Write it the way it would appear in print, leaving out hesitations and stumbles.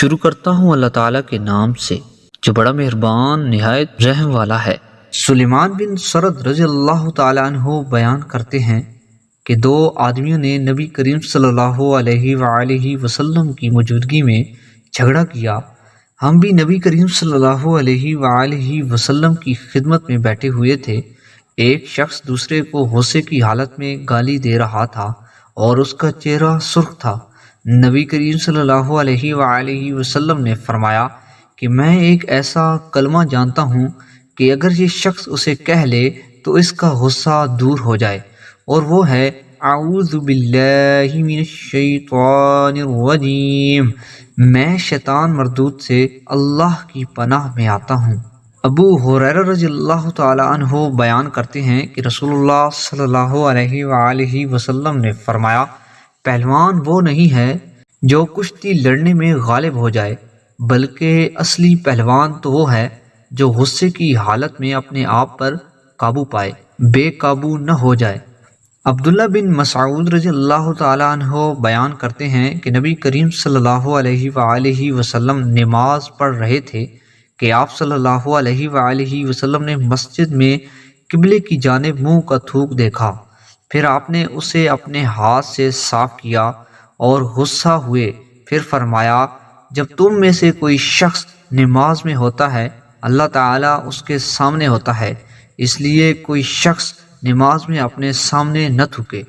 شروع کرتا ہوں اللہ تعالیٰ کے نام سے جو بڑا مہربان نہایت رحم والا ہے۔ سلیمان بن سرد رضی اللہ تعالیٰ عنہ بیان کرتے ہیں کہ دو آدمیوں نے نبی کریم صلی اللہ علیہ وآلہ وسلم کی موجودگی میں جھگڑا کیا۔ ہم بھی نبی کریم صلی اللہ علیہ وآلہ وسلم کی خدمت میں بیٹھے ہوئے تھے۔ ایک شخص دوسرے کو غصے کی حالت میں گالی دے رہا تھا اور اس کا چہرہ سرخ تھا۔ نبی کریم صلی اللہ علیہ وآلہ وسلم نے فرمایا کہ میں ایک ایسا کلمہ جانتا ہوں کہ اگر یہ شخص اسے کہہ لے تو اس کا غصہ دور ہو جائے، اور وہ ہے اعوذ باللہ من الشیطان الرجیم، میں شیطان مردود سے اللہ کی پناہ میں آتا ہوں۔ ابو ہریرہ رضی اللہ تعالی عنہ بیان کرتے ہیں کہ رسول اللہ صلی اللہ علیہ وآلہ وسلم نے فرمایا، پہلوان وہ نہیں ہے جو کشتی لڑنے میں غالب ہو جائے، بلکہ اصلی پہلوان تو وہ ہے جو غصے کی حالت میں اپنے آپ پر قابو پائے، بے قابو نہ ہو جائے۔ عبداللہ بن مسعود رضی اللہ تعالیٰ عنہ بیان کرتے ہیں کہ نبی کریم صلی اللہ علیہ وآلہ وسلم نماز پڑھ رہے تھے کہ آپ صلی اللہ علیہ وآلہ وسلم نے مسجد میں قبلے کی جانب منہ کا تھوک دیکھا، پھر آپ نے اسے اپنے ہاتھ سے صاف کیا اور غصہ ہوئے، پھر فرمایا، جب تم میں سے کوئی شخص نماز میں ہوتا ہے اللہ تعالیٰ اس کے سامنے ہوتا ہے، اس لیے کوئی شخص نماز میں اپنے سامنے نہ تھوکے۔